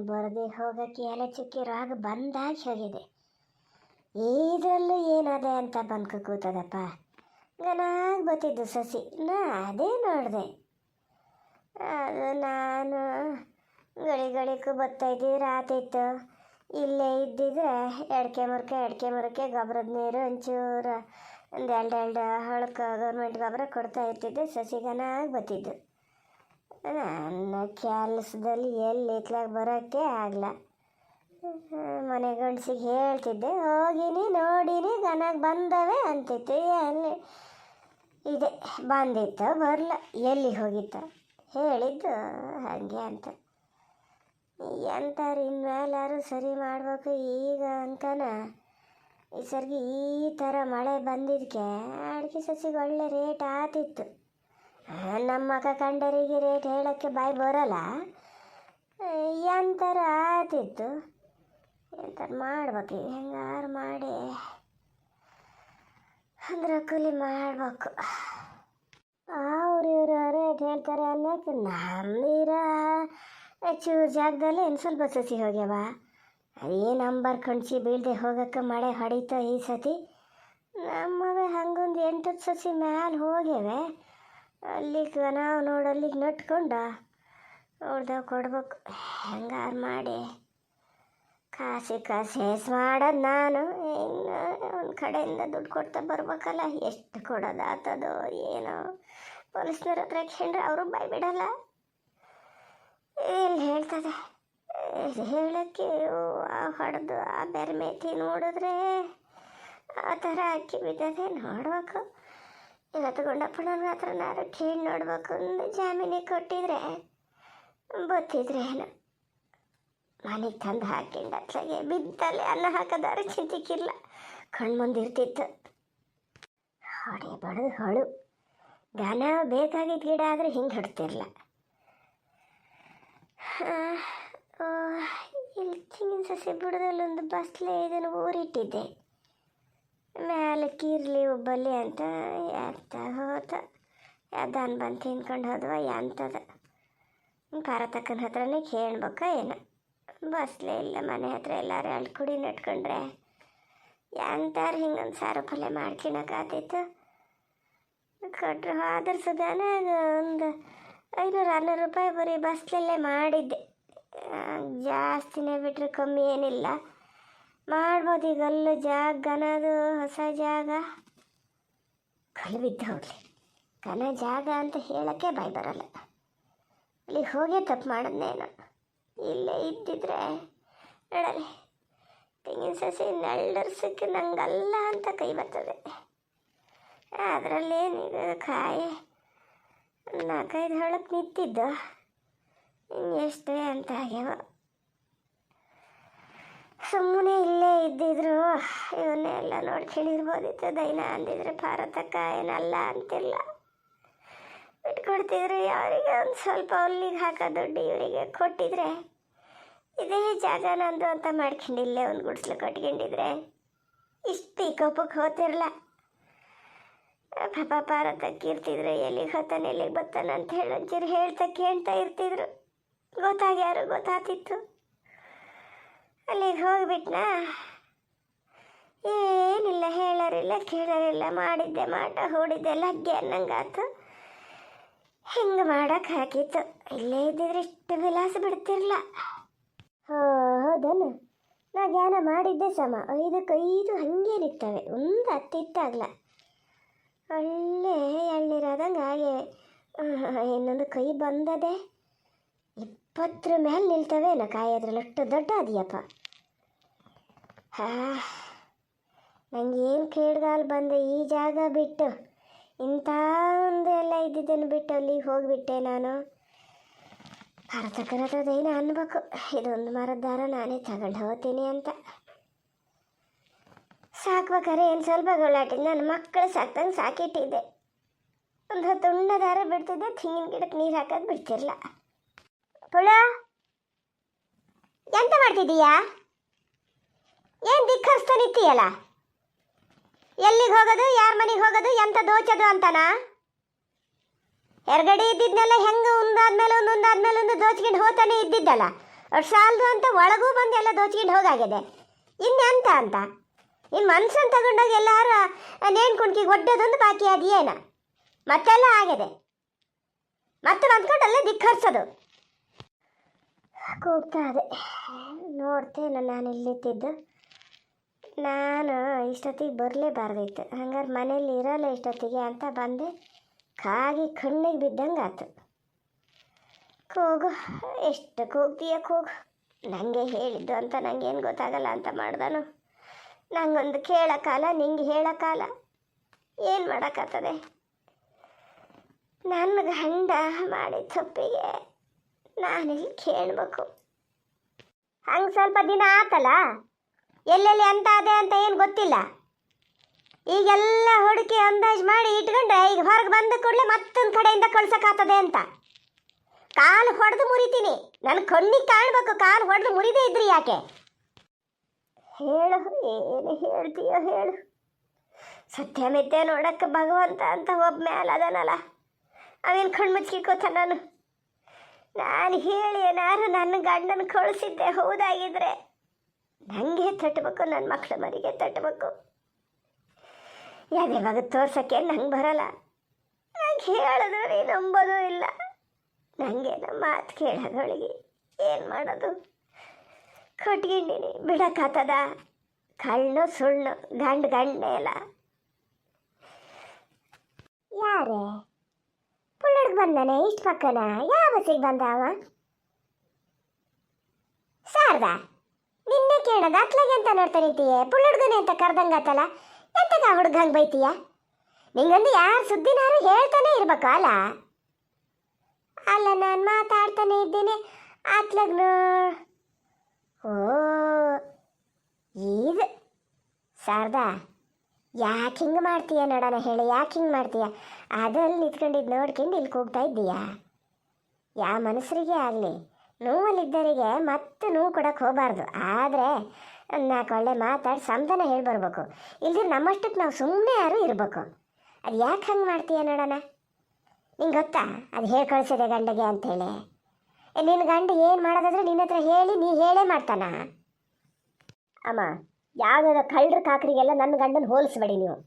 ಬರದೆ ಹೋಗೋಕ್ಕೆ ಎಲ್ಲ ಚುಕ್ಕಿರುವಾಗ ಬಂದಾಗಿ ಹೋಗಿದೆ. ಇದರಲ್ಲೂ ಏನದೆ ಅಂತ ಬಂದ್ಕೊ ಕೂತದಪ್ಪ. ಗನಾಗಿ ಬತ್ತಿದ್ದು ಸಸಿ, ಅದೇ ನೋಡಿದೆ. ಅದು ನಾನು ಗಳಿಗಳಿಗೂ ಬತ್ತೈದು ರಾತಿತ್ತು. ಇಲ್ಲೇ ಇದ್ದಿದ್ರೆ ಎಡ್ಕೆ ಮುರಕ್ಕೆ ಗೊಬ್ಬರದ ನೀರು ಒಂಚೂರು ಒಂದು ಎರಡು ಹೊಳಕ್ಕೆ ಗೌರ್ಮೆಂಟ್ ಗೊಬ್ಬರ ಕೊಡ್ತಾ ಇರ್ತಿದ್ದೆ. ಸಸಿಗನಾಗಿ ಬತ್ತಿದ್ದು. ನನ್ನ ಕೆಲಸದಲ್ಲಿ ಎಲ್ಲಿ ಇತ್ಲಾಗ ಬರೋಕ್ಕೆ ಆಗಲ್ಲ. ಮನೆ ಗಂಡಸಿಗೆ ಹೇಳ್ತಿದ್ದೆ, ಹೋಗಿನಿ ನೋಡಿನಿ ಗನಾಗ ಬಂದವೆ ಅಂತಿತ್ತು. ಎಲ್ಲಿ ಇದೆ ಬಂದಿತ್ತು ಬರಲ್ಲ, ಎಲ್ಲಿ ಹೋಗಿತ್ತ ಹೇಳಿದ್ದು ಹಾಗೆ ಅಂತ. ಎಂತಾರು ಇನ್ಮೇಲಾರು ಸರಿ ಮಾಡ್ಬೇಕು ಈಗ ಅಂತಾನ. ಈ ಸರ್ಗಿ ಈ ಥರ ಮಳೆ ಬಂದಿದ್ದಕ್ಕೆ ಅಡಿಕೆ ಸಸಿಗೆ ಒಳ್ಳೆ ರೇಟ್ ಆತಿತ್ತು. ನಮ್ಮ ಮಗ ಕಂಡರಿಗೆ ರೇಟ್ ಹೇಳೋಕ್ಕೆ ಬಾಯಿ ಬರೋಲ್ಲ. ಎಂಥರ ಆತಿತ್ತು. ಎಂಥರ ಮಾಡ್ಬೇಕು, ಹೆಂಗಾರು ಮಾಡಿ ಅಂದ್ರೆ ಕೂಲಿ ಮಾಡ್ಬೇಕು. ಇವರು ರೇಟ್ ಹೇಳ್ತಾರೆ ಅನ್ನೋಕ್ಕೆ ನಮ್ಮದಿರೋ ಚೂರು ಜಾಗದಲ್ಲಿ ಇನ್ನು ಸ್ವಲ್ಪ ಸಸಿ ಹೋಗ್ಯವ. ಅದೇ ನಂಬರ್ ಕಣ್ಸಿ ಬೀಳದೆ ಹೋಗೋಕ್ಕೆ ಮಳೆ ಹೊಡಿತ ಈ ಸತಿ. ನಮ್ಮವೇ ಹಂಗೊಂದು 8 ಸಸಿ ಮ್ಯಾಲೆ ಹೋಗ್ಯವೆ. ಅಲ್ಲಿಗೆ ನಾವು ನೋಡಲ್ಲಿಗೆ ನಟ್ಕೊಂಡು ನೋಡ್ದಾಗ ಕೊಡ್ಬೇಕು. ಹೆಂಗಾರು ಮಾಡಿ ಕಾಸಿ ಹೇಸ್ ಮಾಡೋದು ನಾನು. ಇನ್ನು ಒಂದು ಕಡೆಯಿಂದ ದುಡ್ಡು ಕೊಡ್ತಾ ಬರ್ಬೇಕಲ್ಲ. ಎಷ್ಟು ಕೊಡೋದು ಆತದೋ ಏನೋ. ಪೊಲೀಸ್ನವ್ರ ಹತ್ರ ಕೇಳ್ರೆ ಅವರು ಬಾಯ್ ಬಿಡಲ್ಲ. ಎಲ್ಲಿ ಹೇಳ್ತದೆ ಹೇಳೋಕ್ಕೆ. ಹೊಡೆದು ಆ ಬೇರೆ ಮೇತಿ ನೋಡಿದ್ರೆ ಆ ಥರ ಅಕ್ಕಿ ಬಿದ್ದದೆ. ನೋಡ್ಬೇಕು. ಇವತ್ತು ಗುಂಡಪ್ಪನ ಹತ್ರನಾರು ಕೇಳಿ ನೋಡ್ಬೇಕು. ಒಂದು ಜಾಮೀನಿಗೆ ಕೊಟ್ಟಿದ್ರೆ ಗೊತ್ತಿದ್ರೆ ಏನು. ಮನೆಗೆ ತಂದು ಹಾಕಿಂಡು ಅತ್ಲಾಗೆ ಬಿದ್ದಲೆ ಅನ್ನ ಹಾಕೋದಾರು ಚಿಂತಿಕ್ಕಿಲ್ಲ. ಕಣ್ಮುಂದಿರ್ತಿತ್ತು. ಹೊಡೆ ಬಡದು ಹೊಳು ಗಾನ ಬೇಕಾಗಿದ್ದ ಗಿಡ ಆದರೆ ಹಿಂಗೆ ಹಿಡ್ತಿರ್ಲ. ಇಲ್ಲಿ ತೆಂಗಿನ ಸಸಿ ಬುಡದಲ್ಲೊಂದು ಬಸ್ಲೆ ಇದನ್ನು ಊರಿಟ್ಟಿದ್ದೆ. ಮೇಲೆ ಕೀರ್ಲಿ ಉಬ್ಬಲ್ಲಿ ಅಂತ ಎಂತ ಹೋತ. ಯಾವ್ದಾನ್ ಬಂದು ತಿನ್ಕೊಂಡು ಹೋದ್ವ ಎಂಥದ. ಪಾರತಕ್ಕನ ಹತ್ರನೇ ಕೇಳ್ಬೇಕ ಏನು. ಬಸ್ಲೆ ಇಲ್ಲ ಮನೆ ಹತ್ರ ಎಲ್ಲರೂ ಅಲ್ಲಿ ಕುಡಿ ನಟ್ಕೊಂಡ್ರೆ ಎಂತಾರು ಹಿಂಗೊಂದು ಸಾರು ಪಲ್ಯ ಮಾಡ್ಕೊಳಕ್ಕಾಗ್ತಿತ್ತು. ಕೊಟ್ಟರು ಆದ್ರೆ ಸುಧಾನ ಒಂದು 500-600 ರೂಪಾಯಿ ಬರೀ ಬಸ್ಲಲ್ಲೇ ಮಾಡಿದ್ದೆ. ಜಾಸ್ತಿನೇ ಬಿಟ್ಟರೆ ಕಮ್ಮಿ ಏನಿಲ್ಲ. ಮಾಡ್ಬೋದು. ಈಗ ಅಲ್ಲೂ ಜಾಗ ಗನದು ಹೊಸ ಜಾಗ ಕಲ್ಲು ಬಿದ್ದು ಹೋಗಲಿ. ಘನ ಜಾಗ ಅಂತ ಹೇಳೋಕ್ಕೆ ಬಾಯ್ ಬರೋಲ್ಲ. ಅಲ್ಲಿ ಹೋಗೇ ತಪ್ಪು ಮಾಡೋದ್ನೇನು. ಇಲ್ಲೇ ಇದ್ದಿದ್ರೆ ನೋಡಲಿ ತೆಂಗಿನ ಸಸಿ ನೆಳ್ಳರ್ಸಕ್ಕೆ ನಂಗಲ್ಲ ಅಂತ ಕೈ ಬರ್ತದೆ. ಅದರಲ್ಲೇನಿದೆ ಕಾಯಿ 4-5 ಹೊಳಕ್ಕೆ ನಿಂತಿದ್ದು ಇನ್ನೆಷ್ಟೇ ಅಂತ ಆಗ್ಯಾವ. ಸುಮ್ಮನೆ ಇಲ್ಲೇ ಇದ್ದಿದ್ರು ಇವನ್ನೆಲ್ಲ ನೋಡ್ಕೊಂಡಿರ್ಬೋದಿತ್ತು. ದೈನ ಅಂದಿದ್ರೆ ಭಾರತಕ್ಕ ಏನಲ್ಲ ಅಂತಿಲ್ಲ. ಬಿಟ್ಕೊಡ್ತಿದ್ರು. ಅವರಿಗೆ ಒಂದು ಸ್ವಲ್ಪ ಅಲ್ಲಿಗೆ ಹಾಕೋ ದುಡ್ಡು ಇವರಿಗೆ ಕೊಟ್ಟಿದ್ರೆ ಇದೇ ಜಾಗ ನಂದು ಅಂತ ಮಾಡ್ಕೊಂಡಿಲ್ಲೇ ಒಂದು ಗುಡಿಸ್ಲು ಕಟ್ಕೊಂಡಿದ್ರೆ ಇಷ್ಟು ಈ ಕೋಪಕ್ಕೆ ಹೋತಿರಲ್ಲ. ಪಾಪ ಭಾರತಕ್ಕೆ ಇರ್ತಿದ್ರು. ಎಲ್ಲಿಗೆ ಹೋತಾನೆ ಎಲ್ಲಿಗೆ ಬರ್ತಾನೆ ಅಂತ ಹೇಳಿ ಒಂಚೂರು ಹೇಳ್ತಾ ಕೇಳ್ತಾ ಇರ್ತಿದ್ರು. ಗೊತ್ತಾಗ್ಯಾರು ಗೊತ್ತಾತಿತ್ತು. ಅಲ್ಲಿಗೆ ಹೋಗ್ಬಿಟ್ನಾ ಏನಿಲ್ಲ, ಹೇಳೋರಿಲ್ಲ ಕೇಳೋರಿಲ್ಲ. ಮಾಡಿದ್ದೆ ಮಾಟ ಹೂಡಿದ್ದೆ ಲಗ್ಗೆ ಅನ್ನಂಗಾತು. ಹಿಂಗೆ ಮಾಡೋಕೆ ಹಾಕಿತ್ತು. ಇಲ್ಲೇ ಇದ್ದಿದ್ರೆ ಇಷ್ಟು ವಿಲಾಸ ಬಿಡ್ತಿರ್ಲ. ಹೌದನು. ನಾ ಜ್ಞಾನ ಮಾಡಿದ್ದೆ ಸಮ 5 ಹಾಗೆ ನಿರ್ತವೆ. ಒಂದು ಹತ್ತಿತ್ತಾಗಲ್ಲ. ಒಳ್ಳೆ ಎಳ್ನೀರಾದಂಗೆ ಹಾಗೆ ಇನ್ನೊಂದು ಕೈ ಬಂದದೆ 20 ಮೇಲೆ ನಿಲ್ತವೇನೋ ಕಾಯಿ. ಅದ್ರಲ್ಲಿ ಅಷ್ಟು ದೊಡ್ಡ ಅದೆಯಪ್ಪ. ನಂಗೇನು ಕೇಳ್ಗಾಲ್ ಬಂದೆ. ಈ ಜಾಗ ಬಿಟ್ಟು ಇಂಥ ಒಂದು ಎಲ್ಲ ಇದ್ದಿದ್ದನ್ನು ಬಿಟ್ಟು ಅಲ್ಲಿಗೆ ಹೋಗಿಬಿಟ್ಟೆ ನಾನು. ಭಾರತಕ್ಕನ ಹತ್ರದೇನು ಅನ್ಬೇಕು, ಇದೊಂದು ಮರದ ದಾರ ನಾನೇ ತಗೊಂಡು ಹೋಗ್ತೀನಿ ಅಂತ. ಸಾಕ್ಬೇಕಾರೆ ಏನು ಸ್ವಲ್ಪ ಗೊಳ್ಳಾಟಿದ್ದು. ನನ್ನ ಮಕ್ಕಳು ಸಾಕ್ತಂಗೆ ಸಾಕಿಟ್ಟಿದ್ದೆ. ಒಂದು ಹೊತ್ತು ಉಣ್ಣ ದಾರ ಬಿಡ್ತಿದ್ದೆ. ತೆಂಗಿನ ಗಿಡಕ್ಕೆ ನೀರು ಹಾಕೋದು ಬಿಡ್ತಿರ್ಲ. ಪುಳ ಎಂತ ಮಾಡ್ತಿದ್ದೀಯಾ? ಏನು ದಿಕ್ಕರಿಸ್ತಾ ನಿಂತೀಯಲ್ಲ? ಎಲ್ಲಿಗೆ ಹೋಗೋದು, ಯಾರ ಮನೆಗೆ ಹೋಗೋದು, ಎಂತ ದೋಚೋದು ಅಂತನಾ? ಎರಗಡೆ ಇದ್ದಿದ್ನೆಲ್ಲ ಹೆಂಗೆ ಒಂದಾದ್ಮೇಲೆ ಒಂದು ದೋಚ್ಕೊಂಡು ಹೋತಾನೆ ಇದ್ದಿದ್ದಲ್ಲ. ಅಷ್ಟು ಸಾಲದು ಅಂತ ಒಳಗೂ ಬಂದು ಎಲ್ಲ ದೋಚ್ಕೊಂಡು ಹೋಗಾಗಿದೆ. ಇನ್ನೆಂತ ಅಂತ ಇನ್ನು ಮನ್ಸನ್ನು ತಗೊಂಡೋಗಿ ಎಲ್ಲಾರು ನೇಣು ಕುಣ್ಕಿಗೆ ಒಡ್ಡೋದೊಂದು ಬಾಕಿ ಅದೇನ ಮತ್ತೆಲ್ಲ ಆಗಿದೆ. ಮತ್ತೆ ಬಂದ್ಕೊಂಡು ಅಲ್ಲೇ ಧಿಕ್ಕರಿಸೋದು. ಕೂಗ್ತಾ ಅದೇ ನೋಡ್ತೇನೆ ನಾನು ಇಲ್ಲಿತ್ತಿದ್ದು. ನಾನು ಇಷ್ಟೊತ್ತಿಗೆ ಬರಲೇಬಾರ್ದಿತ್ತು. ಹಂಗಾರೆ ಮನೇಲಿ ಇರೋಲ್ಲ ಇಷ್ಟೊತ್ತಿಗೆ ಅಂತ ಬಂದೆ. ಕಾಗಿ ಕಣ್ಣಿಗೆ ಬಿದ್ದಂಗೆ ಆಯ್ತು. ಕೂಗು, ಎಷ್ಟು ಕೂಗ್ತೀಯ ಕೂಗು. ನನಗೆ ಹೇಳಿದ್ದು ಅಂತ ನನಗೇನು ಗೊತ್ತಾಗಲ್ಲ ಅಂತ ಮಾಡ್ದನು. ನಂಗೊಂದು ಕೇಳೋಕ್ಕಾಲ, ನಿಂಗೆ ಹೇಳೋಕ್ಕಾಲ. ಏನು ಮಾಡೋಕ್ಕಾಗ್ತದೆ? ನನ್ನ ಗಂಡ ಮಾಡಿದ ತಪ್ಪಿಗೆ ನಾನಿಲ್ಲಿ ಕೇಳಬೇಕು. ಹಂಗೆ ಸ್ವಲ್ಪ ದಿನ ಆತಲ್ಲ, ಎಲ್ಲೆಲ್ಲಿ ಅಂತ ಅದೇ ಅಂತ ಏನು ಗೊತ್ತಿಲ್ಲ. ಈಗೆಲ್ಲ ಹುಡುಕಿ ಅಂದಾಜು ಮಾಡಿ ಇಟ್ಕೊಂಡ್ರೆ ಈಗ ಹೊರಗೆ ಬಂದ ಕೂಡಲೇ ಮತ್ತೊಂದು ಕಡೆಯಿಂದ ಕಳ್ಸೋಕ್ಕಾಗ್ತದೆ ಅಂತ. ಕಾಲು ಹೊಡೆದು ಮುರಿತೀನಿ. ನನ್ನ ಕಣ್ಣಿಗೆ ಕಾಣಬೇಕು. ಕಾಲು ಹೊಡೆದು ಮುರಿದೇ ಇದ್ರಿ ಯಾಕೆ? ಹೇಳು, ಏನು ಹೇಳ್ತೀಯೋ ಹೇಳು. ಸತ್ಯ ಮಿಥ್ಯೆ ನೋಡಕ್ಕೆ ಭಗವಂತ ಅಂತ ಒಬ್ಬ ಮೇಲೆ ಅದನಲ್ಲ, ಅವೇನು ಕಣ್ಣು ಮುಚ್ಚಿಕೋತ ನಾನು ಹೇಳಿ ಏನಾರು ನನ್ನ ಗಂಡನ ಕಳಿಸಿದ್ದೆ ಹೌದಾಗಿದ್ರೆ ನನಗೆ ತಟ್ಟಬೇಕು, ನನ್ನ ಮಕ್ಕಳ ಮರಿಗೆ ತಟ್ಟಬೇಕು. ಯಾವ್ದೇ ಮಗ ತೋರ್ಸೋಕ್ಕೆ ನಂಗೆ ಬರಲ್ಲ. ನಂಗೆ ಹೇಳಿದ್ರೆ ನೀನು ನಂಬೋದೂ ಇಲ್ಲ. ನನಗೆ ನಮ್ಮ ಮಾತು ಕೇಳೋದೊಳಗೆ ಏನು ಮಾಡೋದು? ಕಟ್ಕೊಂಡಿನಿ, ಬಿಡಕ್ಕಾಗ್ತದ? ಕಣ್ಣು ಸುಳ್ಳು, ಗಂಡನೇ ಅಲ್ಲ. ಯಾರೇ ಪುಳ್ಳಡ್ಗೆ ಬಂದಾನೆ ಇಷ್ಟು ಪಕ್ಕನ? ಯಾವ ಬಸ್ಸಿಗೆ ಬಂದ ಅವ? ಶಾರದಾ, ನಿನ್ನೆ ಕೇಳೋದು ಅತ್ಲಾಗೆ ಅಂತ ನೋಡ್ತಾ ನಿಂತೀಯ? ಪುಳ್ಳಡ್ಗನೆ ಅಂತ ಕರ್ದಂಗಾತಲ್ಲ, ಎಂತಗ ಹುಡುಗ ಹಂಗೆ ಬೈತೀಯ? ನಿಂಗೊಂದು ಯಾರು ಸುದ್ದಿನಾರು ಹೇಳ್ತಾನೆ ಇರ್ಬೇಕು ಅಲ್ಲ? ಅಲ್ಲ, ನಾನು ಮಾತಾಡ್ತಾನೆ ಇದ್ದೀನಿ ಅತ್ಲಾಗ್ನು. ಓ ಇದು ಶಾರದಾ, ಯಾಕೆ ಹಿಂಗೆ ಮಾಡ್ತೀಯ ನೋಡೋಣ ಹೇಳಿ, ಯಾಕೆ ಹಿಂಗೆ ಮಾಡ್ತೀಯ? ಅದಲ್ಲಿ ನಿಂತ್ಕೊಂಡಿದ್ದು ನೋಡ್ಕೊಂಡು ಇಲ್ಲಿ ಕೂಗ್ತಾ ಇದ್ದೀಯಾ? ಯಾವ ಮನುಷ್ಯರಿಗೆ ಆಗಲಿ ನೋವಲ್ಲಿದ್ದವರಿಗೆ ಮತ್ತೆ ನೋವು ಕೊಡೋಕೆ ಹೋಗಬಾರ್ದು. ಆದರೆ ನಾಲ್ಕು ಒಳ್ಳೆ ಮಾತಾಡಿ ಸಮಾಧಾನ ಹೇಳಿ ಬರ್ಬೇಕು. ಇಲ್ದಿರ ನಮ್ಮಷ್ಟಕ್ಕೆ ನಾವು ಸುಮ್ಮನೆ ಯಾರು ಇರಬೇಕು. ಅದು ಯಾಕೆ ಹಂಗೆ ಮಾಡ್ತೀಯ ನೋಡೋಣ? ನಿಂಗೆ ಗೊತ್ತಾ ಅದು ಹೇಳಿ ಕಳಿಸಿದೆ ಗಂಡಗೆ ಅಂಥೇಳಿ? ನಿನ್ನ ಗಂಡ ಏನು ಮಾಡೋದಾದ್ರೆ ನಿನ್ನ ಹತ್ರ ಹೇಳಿ ನೀ ಹೇಳೇ ಮಾಡ್ತಾನ? ಅಮ್ಮ, ಯಾವುದಾದ್ರು ಕಳ್ಳರ ಕಾಕರಿಗೆಲ್ಲ ನನ್ನ ಗಂಡನ ಹೋಲಿಸ್ಬೇಡಿ ನೀವು.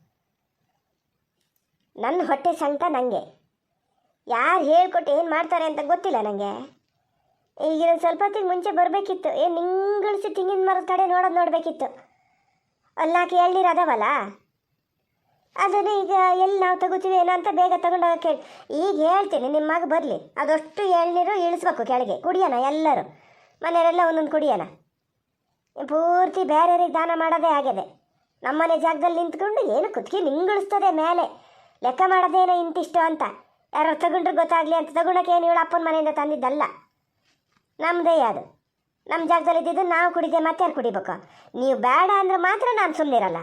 ನನ್ನ ಹೊಟ್ಟೆ ಸಂಕಟ ನನಗೆ. ಯಾರು ಹೇಳ್ಕೊಟ್ಟು ಏನು ಮಾಡ್ತಾರೆ ಅಂತ ಗೊತ್ತಿಲ್ಲ ನನಗೆ. ಈಗ ಸ್ವಲ್ಪ ಹೊತ್ತಿಗೆ ಮುಂಚೆ ಬರಬೇಕಿತ್ತು. ಏನು ನಿಂಗಳಿಸಿ ತೆಂಗಿನ ಮರದ ಕಡೆ ನೋಡಬೇಕಿತ್ತು. ಅಲ್ಲಾಕೆ ಎಳ್ನೀರು ಅದಾವಲ್ಲ, ಅದನ್ನು ಈಗ ಎಲ್ಲಿ ನಾವು ತಗೋತೀವಿ ಏನೋ ಅಂತ ಬೇಗ ತಗೊಂಡೋಗ ಕೇಳಿ. ಈಗ ಹೇಳ್ತೀನಿ, ನಿಮ್ಮ ಮಗ ಬರಲಿ, ಅದಷ್ಟು ಎಳ್ನೀರು ಇಳಿಸ್ಬೇಕು ಕೆಳಗೆ, ಕುಡಿಯೋಣ ಎಲ್ಲರೂ, ಮನೆಯವರೆಲ್ಲ ಒಂದೊಂದು ಕುಡಿಯೋಣ. ಪೂರ್ತಿ ಬೇರೆಯವ್ರಿಗೆ ದಾನ ಮಾಡೋದೇ ಆಗಿದೆ. ನಮ್ಮನೆ ಜಾಗದಲ್ಲಿ ನಿಂತ್ಕೊಂಡು ಏನು ಕುತ್ಕಿ ನಿಂಗಳಿಸ್ತದೆ ಮೇಲೆ, ಲೆಕ್ಕ ಮಾಡೋದೇನೋ ಇಂತಿಷ್ಟು ಅಂತ. ಯಾರು ತಗೊಂಡ್ರೆ ಗೊತ್ತಾಗಲಿ ಅಂತ ತಗೊಳಕ್ಕೆ ಏನು ಇವಳು ಅಪ್ಪನ ಮನೆಯಿಂದ ತಂದಿದ್ದಲ್ಲ, ನಮ್ಮದೇ ಅದು. ನಮ್ಮ ಜಾಗದಲ್ಲಿ ಇದ್ದಿದ್ದು ನಾವು ಕುಡಿದೆ, ಮತ್ತಾರು ಕುಡಿಬೇಕು? ನೀವು ಬೇಡ ಅಂದ್ರೆ ಮಾತ್ರ ನಾನು ಸುಮ್ಮನಿರಲ್ಲ.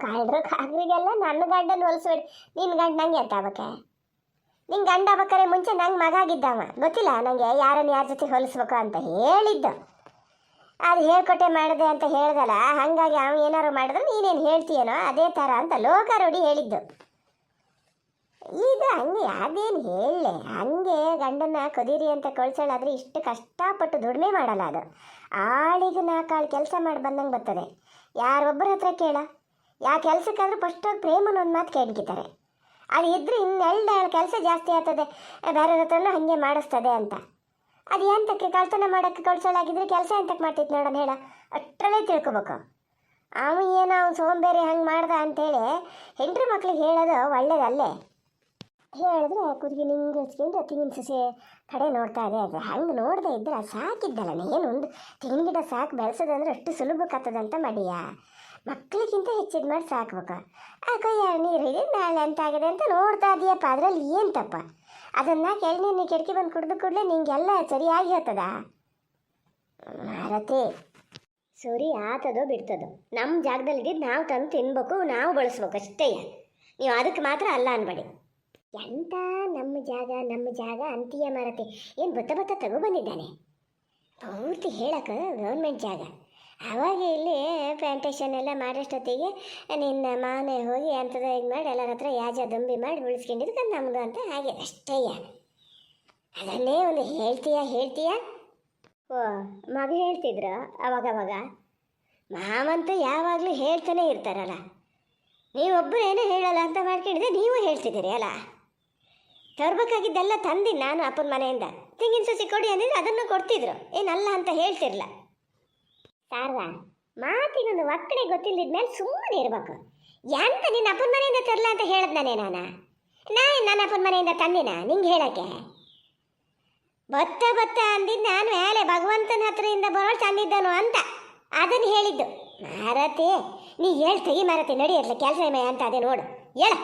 ಕಳ್ಳರು ಕಾಗ್ರಿಗೆಲ್ಲ ನನ್ನ ಗಂಡನ ಹೊಲಿಸ್ಬೇಡಿ. ನಿನ್ನ ಗಂಡ ನಂಗೆ ಅಂತ ಆಗ್ಬೇಕೆ? ನಿನ್ನ ಗಂಡ ಆಗ್ಬೇಕಾರೆ ಮುಂಚೆ ನಂಗೆ ಮಗ ಆಗಿದ್ದವ, ಗೊತ್ತಿಲ್ಲ ನನಗೆ ಯಾರನ್ನು ಯಾರ ಜೊತೆ ಹೊಲಿಸ್ಬೇಕು ಅಂತ ಹೇಳಿದ್ದು. ಅದು ಹೇಳ್ಕೊಟ್ಟೆ ಮಾಡಿದೆ ಅಂತ ಹೇಳ್ದಲ್ಲ, ಹಾಗಾಗಿ ಅವನು ಏನಾರು ಮಾಡಿದ್ರೆ ನೀನೇನು ಹೇಳ್ತೀಯನೋ ಅದೇ ಥರ ಅಂತ ಲೋಕಾರೂಢಿ ಹೇಳಿದ್ದು. ಈಗ ಹಂಗೆ ಅದೇನು ಹೇಳಲೆ, ಹಂಗೆ ಗಂಡನ್ನ ಕದೀರಿ ಅಂತ ಕಳ್ಸೋಳಾದ್ರೆ ಇಷ್ಟು ಕಷ್ಟಪಟ್ಟು ದುಡಿಮೆ ಮಾಡಲ್ಲ. ಅದು ಆಳಿಗೆ ನಾಲ್ಕಾಳು ಕೆಲಸ ಮಾಡಿ ಬಂದಂಗೆ ಬರ್ತದೆ. ಯಾರೊಬ್ಬರ ಹತ್ರ ಕೇಳ, ಯಾವ ಕೆಲಸಕ್ಕಾದ್ರೂ ಫಸ್ಟ್ ಹೋಗಿ ಪ್ರೇಮನ ಒಂದು ಮಾತು ಕೇಳ್ಕಿತಾರೆ. ಅದು ಇದ್ರೆ ಇನ್ನೆರಡು ಕೆಲಸ ಜಾಸ್ತಿ ಆಗ್ತದೆ, ಬೇರೆ ಹತ್ರನೂ ಹಾಗೆ ಮಾಡಿಸ್ತದೆ ಅಂತ. ಅದು ಎಂತಕ್ಕೆ ಕಳ್ತನ ಮಾಡೋಕ್ಕೆ ಕಳ್ಸೋಳಾಗಿದ್ರೆ ಕೆಲಸ ಎಂತಕ್ಕೆ ಮಾಡ್ತಿತ್ತು ನೋಡೋಣ ಹೇಳ? ಅಷ್ಟರಲ್ಲೇ ತಿಳ್ಕೊಬೇಕು. ಅವನು ಏನೋ ಅವ್ನು ಸೋಂಬೇರಿ ಹಂಗೆ ಮಾಡ್ದ ಅಂಥೇಳಿ ಹೆಂಡ್ರಿ ಮಕ್ಳಿಗೆ ಹೇಳೋದು ಒಳ್ಳೇದಲ್ಲೇ. ಹೇಳಿದ್ರೆ ಕುದಿಗೆ ನಿಂಗೆ ಹಚ್ಕೊಂಡು ತೆಂಗಿನ ಸಸಿ ಕಡೆ ನೋಡ್ತಾ ಇದೆ. ಅದು ಹಂಗೆ ನೋಡ್ದೆ ಇದ್ರೆ ಸಾಕಿದ್ದಲ್ಲ, ಏನೊಂದು ತೆಂಗಿನ ಗಿಡ ಸಾಕು ಬೆಳೆಸೋದಂದ್ರೆ ಅಷ್ಟು ಸುಲಭಕ್ಕಾಗ್ತದಂತ ಮಾಡಿಯ. ಮಕ್ಕಳಿಗಿಂತ ಹೆಚ್ಚಿದ ಮಾಡಿ ಸಾಕ್ಬೇಕು. ಕೊಯ್ಯ ನೀರಿದೆ ನಾಳೆ ಅಂತ ಆಗಿದೆ ಅಂತ ನೋಡ್ತಾ ಇದೆಯಪ್ಪ, ಅದರಲ್ಲಿ ಏನು ತಪ್ಪ? ಅದನ್ನು ಕೆಳನೀರು ಕೆಡಕಿ ಬಂದು ಕುಡಿದು ಕೂಡಲೇ ನಿಂಗೆಲ್ಲ ಸರಿಯಾಗಿ ಹೇಳ್ತದ? ಮಾರತಿ, ಸರಿ ಆತದೋ ಬಿಡ್ತದೋ, ನಮ್ಮ ಜಾಗದಲ್ಲಿ ಇದ್ದಿದ್ದು ನಾವು ತಂದು ತಿನ್ಬೇಕು, ನಾವು ಬಳಸ್ಬೇಕು ಅಷ್ಟೇ. ನೀವು ಅದಕ್ಕೆ ಮಾತ್ರ ಅಲ್ಲ ಅನ್ಬೇಡಿ. ಎಂತ ನಮ್ಮ ಜಾಗ ಅಂತೀಯ ಮಾರತಿ? ಏನು ಬತ್ತ ತಗೊಬಂದಿದ್ದಾನೆ ಪೂರ್ತಿ ಹೇಳಕ್ಕೆ ಗೌರ್ಮೆಂಟ್ ಜಾಗ. ಅವಾಗ ಇಲ್ಲಿ ಪ್ಲಾಂಟೇಶನ್ ಎಲ್ಲ ಮಾಡೋಷ್ಟೊತ್ತಿಗೆ ನಿನ್ನ ಮಾವನೇ ಹೋಗಿ ಅಂಥದ್ದು ಇದು ಮಾಡಿ ಎಲ್ಲರ ಹತ್ರ ಯಾಜ ದುಂಬಿ ಮಾಡಿ ಉಳಿಸ್ಕೊಂಡಿದ್ದು ನಮ್ಮದು ಅಂತ ಹಾಗೆ ಅಷ್ಟೇಯ. ಅದನ್ನೇ ಒಂದು ಹೇಳ್ತೀಯ. ಓ, ಮಗ ಹೇಳ್ತಿದ್ರು ಅವಾಗವಾಗ. ಮಾವಂತೂ ಯಾವಾಗಲೂ ಹೇಳ್ತಾನೆ ಇರ್ತಾರಲ್ಲ. ನೀವೊಬ್ಬರು ಏನೂ ಹೇಳಲ್ಲ ಅಂತ ಮಾಡ್ಕೊಂಡಿದ್ದೆ, ನೀವು ಹೇಳ್ತಿದ್ದೀರಿ ಅಲ್ಲ. ತರಬೇಕಾಗಿದ್ದೆಲ್ಲ ತಂದಿನಿ ನಾನು ಅಪ್ಪನ ಮನೆಯಿಂದ. ತೆಂಗಿನ ಸಸಿ ಕೊಡಿ ಅಂದಿದ್ರೆ ಅದನ್ನು ಕೊಡ್ತಿದ್ರು, ಏನಲ್ಲ ಅಂತ ಹೇಳ್ತಿರ್ಲ. ಸಾರ್ವ ಮಾತಿಗೊಂದು ಒಕ್ಕಡೆ ಗೊತ್ತಿಲ್ಲದ್ಮೇಲೆ ಸುಮ್ಮನೆ ಇರ್ಬೇಕು. ಎಂತ ನಿನ್ನ ಅಪ್ಪನ ಮನೆಯಿಂದ ತರಲ ಅಂತ ಹೇಳದ್ನಾನೇ ನಾನು ನನ್ನ ಅಪ್ಪನ ಮನೆಯಿಂದ ತಂದಿನ ನಿಂಗೆ ಹೇಳಕ್ಕೆ? ಬತ್ತ ಅಂದಿದ್ದು ನಾನು ಮೇಲೆ ಭಗವಂತನ ಹತ್ರದಿಂದ ಬರೋ ತಂದಿದ್ದನು ಅಂತ ಅದನ್ನು ಹೇಳಿದ್ದು. ಮಾರತಿ ನೀ ಹೇಳ್ತೀವಿ ಮಾರತಿ, ನಡಿಯತ್ಲ ಕೆಲಸ ಅಂತ ಅದೇ ನೋಡು ಹೇಳ.